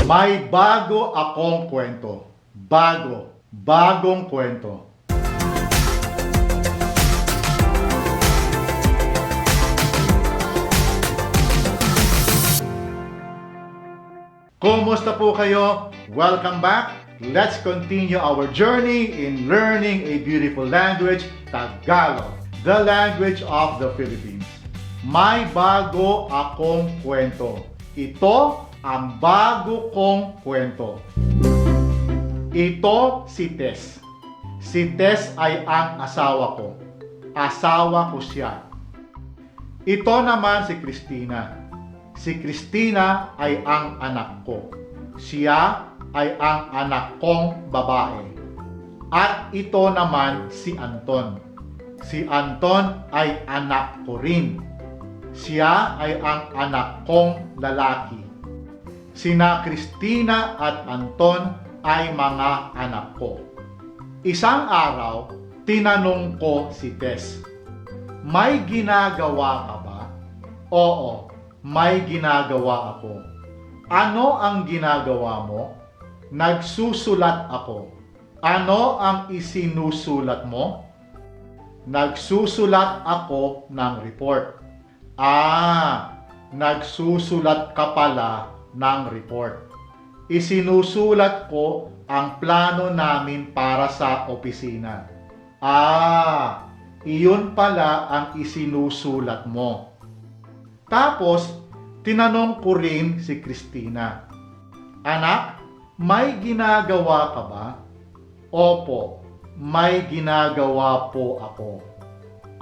May bago akong kwento. Bagong kwento. Kumusta po kayo? Welcome back. Let's continue our journey in learning a beautiful language, Tagalog, the language of the Philippines. May bago akong kwento. Ito ang bago kong kwento. Ito si Tess. Si Tess ay ang asawa ko. Asawa ko siya. Ito naman si Christina. Si Christina ay ang anak ko. Siya ay ang anak kong babae. At ito naman si Anton. Si Anton ay anak ko rin. Siya ay ang anak kong lalaki. Sina Christina at Anton ay mga anak ko. Isang araw, tinanong ko si Tess, "May ginagawa ka ba?" "Oo, may ginagawa ako." "Ano ang ginagawa mo?" "Nagsusulat ako." "Ano ang isinusulat mo?" "Nagsusulat ako ng report." Nagsusulat ka pala ng report. Isinusulat ko ang plano namin para sa opisina. Iyon pala ang isinusulat mo. Tapos, tinanong ko rin si Christina, "Anak, may ginagawa ka ba?" "Opo, may ginagawa po ako."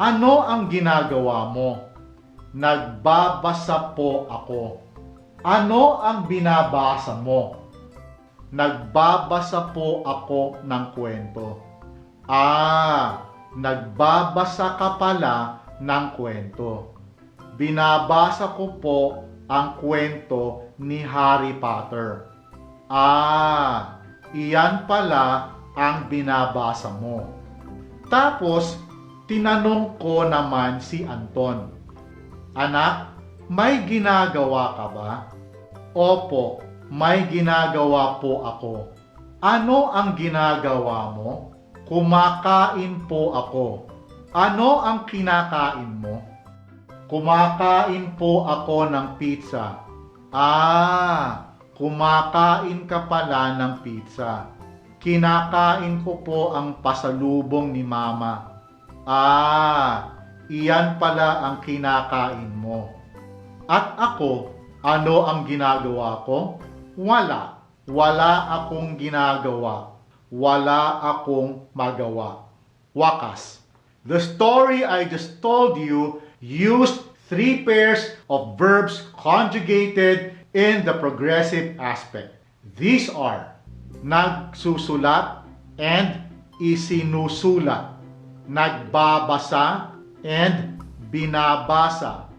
"Ano ang ginagawa mo?" "Nagbabasa po ako." "Ano ang binabasa mo?" "Nagbabasa po ako ng kwento." Nagbabasa ka pala ng kwento. Binabasa ko po ang kwento ni Harry Potter. Iyan pala ang binabasa mo. Tapos, tinanong ko naman si Anton, "Anak, may ginagawa ka ba?" "Opo, may ginagawa po ako." "Ano ang ginagawa mo?" "Kumakain po ako." "Ano ang kinakain mo?" "Kumakain po ako ng pizza." Kumakain ka pala ng pizza. "Kinakain ko po ang pasalubong ni Mama." Iyan pala ang kinakain mo. At ako, ano ang ginagawa ko? Wala akong ginagawa. Wala akong magawa. Wakas. The story I just told you used 3 pairs of verbs conjugated in the progressive aspect. These are Nagsusulat and Isunusulat, Nagbabasa and Binabasa,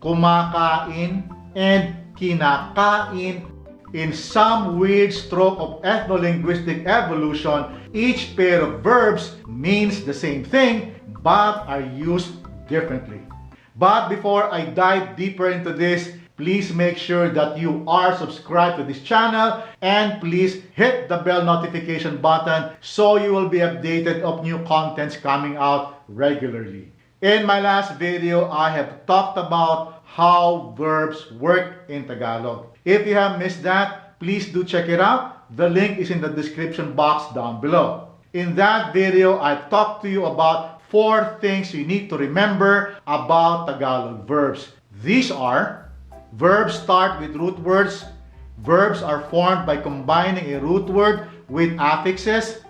Kumakain and Kinakain. In some weird stroke of ethno-linguistic evolution, each pair of verbs means the same thing but are used differently. But before I dive deeper into this, please make sure that you are subscribed to this channel and please hit the bell notification button so you will be updated of new contents coming out regularly. In my last video, I have talked about how verbs work in Tagalog. If you have missed that, please do check it out. The link is in the description box down below. In that video, I talked to you about 4 things you need to remember about Tagalog verbs. These are: verbs start with root words. Verbs are formed by combining a root word with affixes.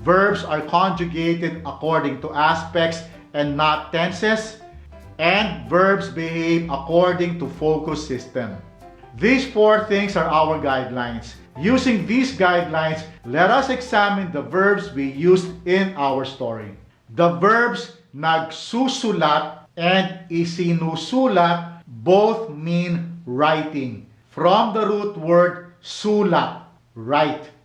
Verbs are conjugated according to aspects and not tenses. And verbs behave according to focus system. These 4 things are our guidelines. Using these guidelines, let us examine the verbs we used in our story. The verbs Nagsusulat and Isunusulat both mean writing, from the root word sulat, write.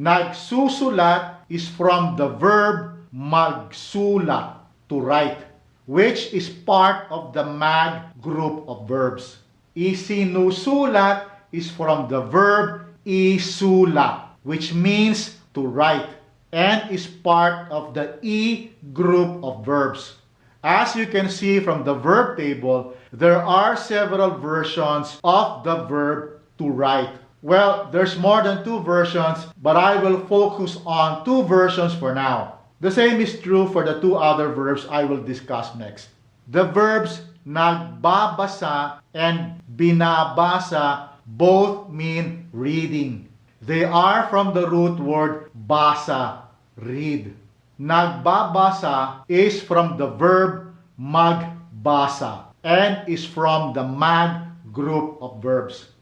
Nagsusulat is from the verb magsulat, to write, which is part of the mag group of verbs. Isunusulat is from the verb Isulat, which means to write, and is part of the E group of verbs. As you can see from the verb table, there are several versions of the verb to write. Well, there's more than 2 versions, but I will focus on 2 versions for now. The same is true for the 2 other verbs I will discuss next. The verbs Nagbabasa and Binabasa both mean reading. They are from the root word basa, read. Nagbabasa is from the verb Magbasa and is from the mag group of verbs.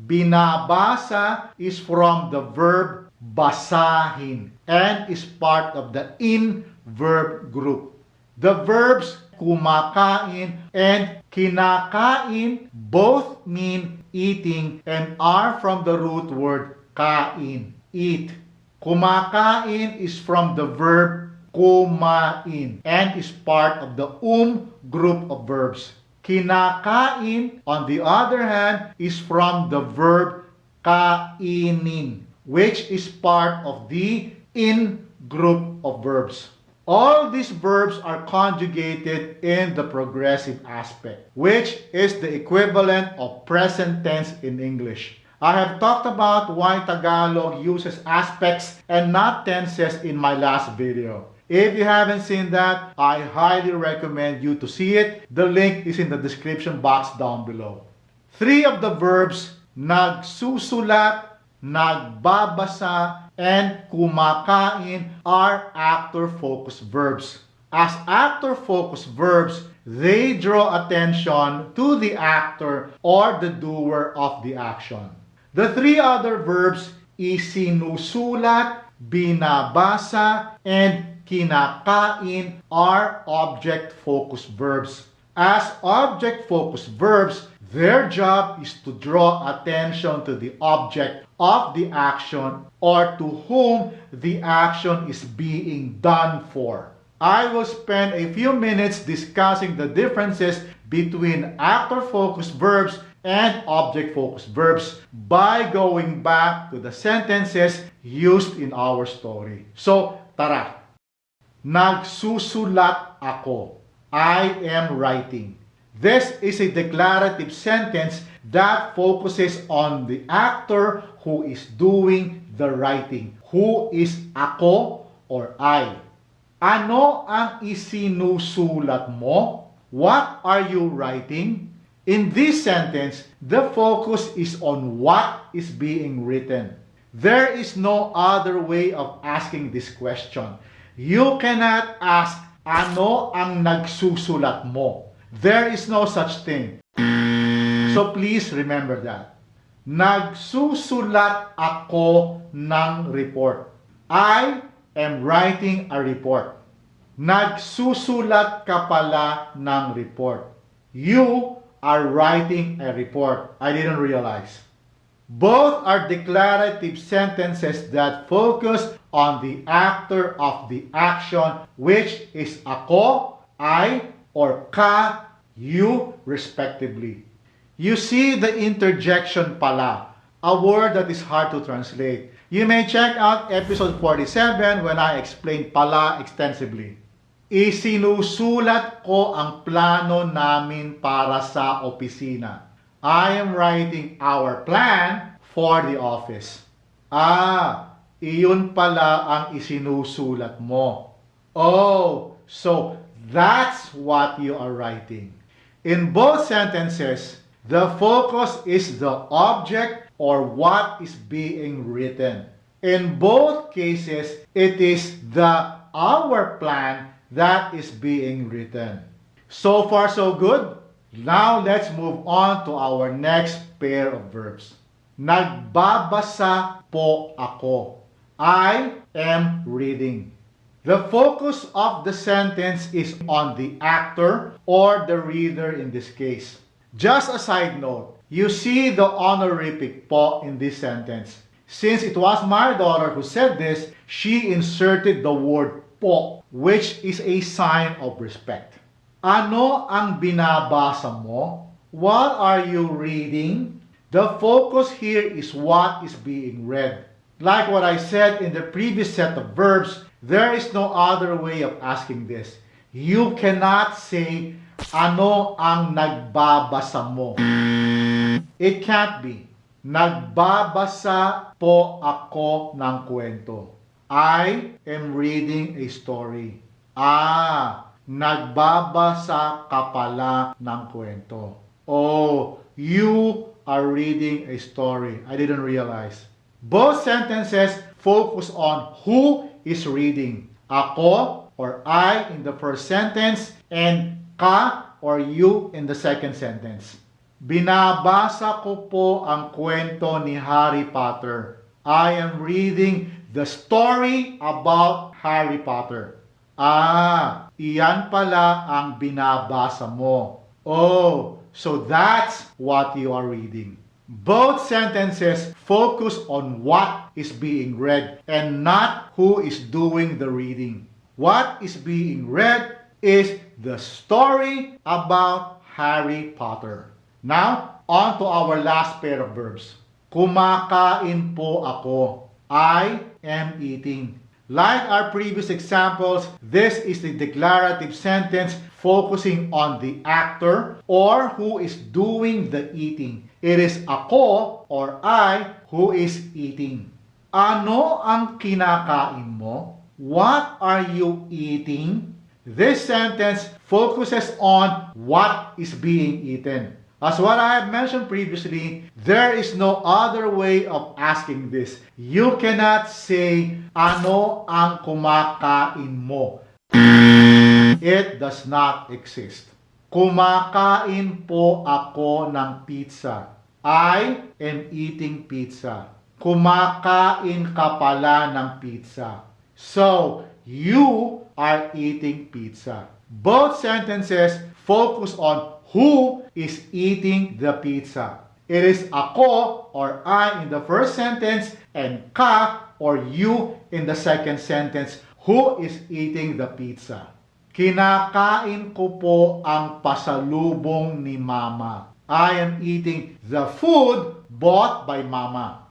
Binabasa is from the verb basahin and is part of the in verb group. The verbs Kumakain and Kinakain both mean eating and are from the root word kain, eat. Kumakain is from the verb kumain and is part of the group of verbs. Kinakain, on the other hand, is from the verb kainin, which is part of the in group of verbs. All these verbs are conjugated in the progressive aspect, which is the equivalent of present tense in English. I have talked about why Tagalog uses aspects and not tenses in my last video. If you haven't seen that, I highly recommend you to see it. The link is in the description box down below. 3 of the verbs, Nagsusulat, Nagbabasa, and Kumakain, are actor-focused verbs. As actor-focused verbs, they draw attention to the actor or the doer of the action. The 3 other verbs, Isunusulat, Binabasa, and Kinakain, are object-focused verbs. As object-focused verbs, their job is to draw attention to the object of the action or to whom the action is being done for. I will spend a few minutes discussing the differences between actor-focused verbs and object-focused verbs by going back to the sentences used in our story. So, tara! Nagsusulat ako. I am writing. This is a declarative sentence that focuses on the actor who is doing the writing. Who is ako or I? Ano ang isinusulat mo? What are you writing? In this sentence, the focus is on what is being written. There is no other way of asking this question. You cannot ask, ano ang nagsusulat mo? There is no such thing. So please remember that. Nagsusulat ako ng report. I am writing a report. Nagsusulat ka pala ng report. You are writing a report. I didn't realize. Both are declarative sentences that focus on the actor of the action, which is ako, I, or ka, you, respectively. You see the interjection pala, a word that is hard to translate. You may check out episode 47 when I explain pala extensively. Isinusulat ko ang plano namin para sa opisina. I am writing our plan for the office. Iyon pala ang isinusulat mo. Oh, so that's what you are writing. In both sentences, the focus is the object or what is being written. In both cases, it is the our plan that is being written. So far, so good. Now, let's move on to our next pair of verbs. Nagbabasa po ako. I am reading. The focus of the sentence is on the actor or the reader in this case. Just a side note, you see the honorific po in this sentence. Since it was my daughter who said this, she inserted the word po, which is a sign of respect. Ano ang binabasa mo? What are you reading? The focus here is what is being read. Like what I said in the previous set of verbs, there is no other way of asking this. You cannot say, ano ang nagbabasa mo? It can't be. Nagbabasa po ako ng kwento. I am reading a story. Nagbabasa ka pala ng kwento. Oh, you are reading a story. I didn't realize. Both sentences focus on who is reading. Ako or I in the first sentence and ka or you in the second sentence. Binabasa ko po ang kwento ni Harry Potter. I am reading the story about Harry Potter. Iyan pala ang binabasa mo. Oh, so that's what you are reading. Both sentences focus on what is being read and not who is doing the reading. What is being read is the story about Harry Potter. Now, on to our last pair of verbs. Kumakain po ako. I am eating. Like our previous examples, this is the declarative sentence focusing on the actor or who is doing the eating. It is ako or I who is eating. Ano ang kinakain mo? What are you eating? This sentence focuses on what is being eaten. As what I have mentioned previously, there is no other way of asking this. You cannot say, ano ang kumakain mo? It does not exist. Kumakain po ako ng pizza. I am eating pizza. Kumakain ka pala ng pizza. So, you are eating pizza. Both sentences focus on who is eating the pizza. It is ako or I in the first sentence and ka or you in the second sentence who is eating the pizza. Kinakain ko po ang pasalubong ni Mama. I am eating the food bought by Mama.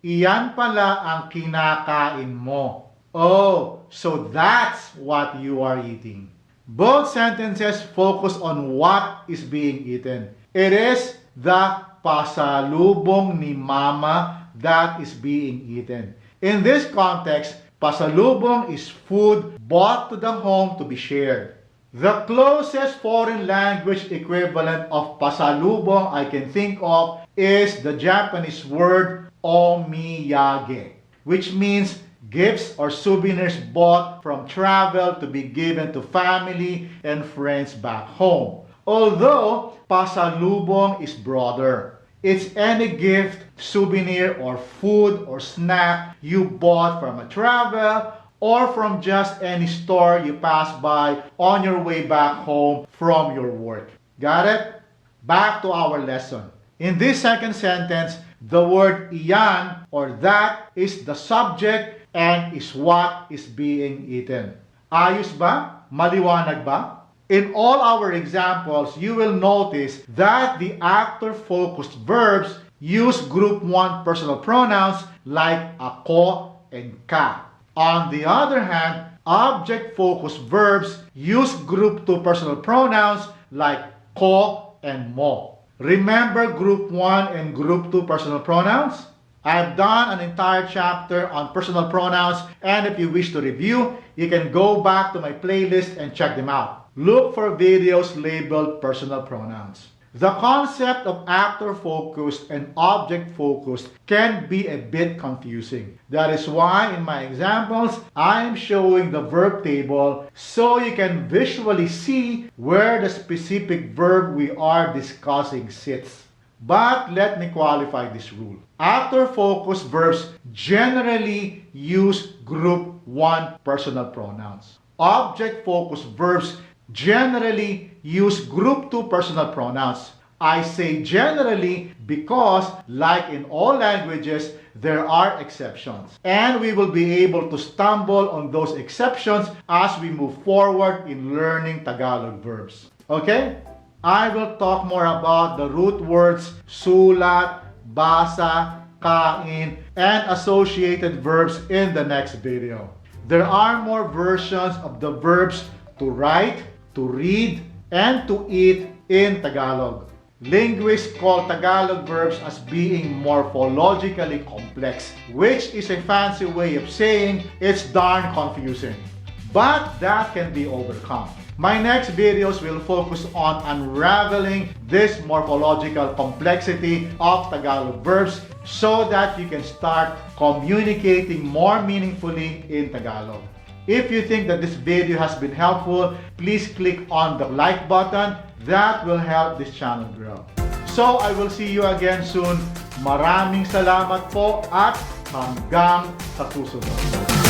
Iyan pala ang kinakain mo. Oh, so that's what you are eating. Both sentences focus on what is being eaten. It is the pasalubong ni Mama that is being eaten. In this context, pasalubong is food brought to the home to be shared. The closest foreign language equivalent of pasalubong I can think of is the Japanese word omiyage, which means gifts or souvenirs bought from travel to be given to family and friends back home. Although pasalubong is broader, it's any gift, souvenir, or food or snack you bought from a travel or from just any store you pass by on your way back home from your work. Got it? Back to our lesson. In this second sentence, the word iyan or that is the subject and is what is being eaten. Ayos ba? Maliwanag ba? In all our examples, you will notice that the actor-focused verbs use group 1 personal pronouns like ako and ka. On the other hand, object-focused verbs use group 2 personal pronouns like ko and mo. Remember group 1 and group 2 personal pronouns? I've done an entire chapter on personal pronouns, and if you wish to review, you can go back to my playlist and check them out. Look for videos labeled personal pronouns. The concept of actor-focused and object-focused can be a bit confusing. That is why in my examples, I am showing the verb table so you can visually see where the specific verb we are discussing sits. But let me qualify this rule. Actor-focused verbs generally use group 1 personal pronouns. Object-focused verbs generally use group 2 personal pronouns. I say generally because, like in all languages, there are exceptions. And we will be able to stumble on those exceptions as we move forward in learning Tagalog verbs. Okay? I will talk more about the root words sulat, basa, kain, and associated verbs in the next video. There are more versions of the verbs to write, to read, and to eat in Tagalog. Linguists call Tagalog verbs as being morphologically complex, which is a fancy way of saying it's darn confusing. But that can be overcome. My next videos will focus on unraveling this morphological complexity of Tagalog verbs so that you can start communicating more meaningfully in Tagalog. If you think that this video has been helpful, please click on the like button. That will help this channel grow. So I will see you again soon. Maraming salamat po at hanggang sa susunod.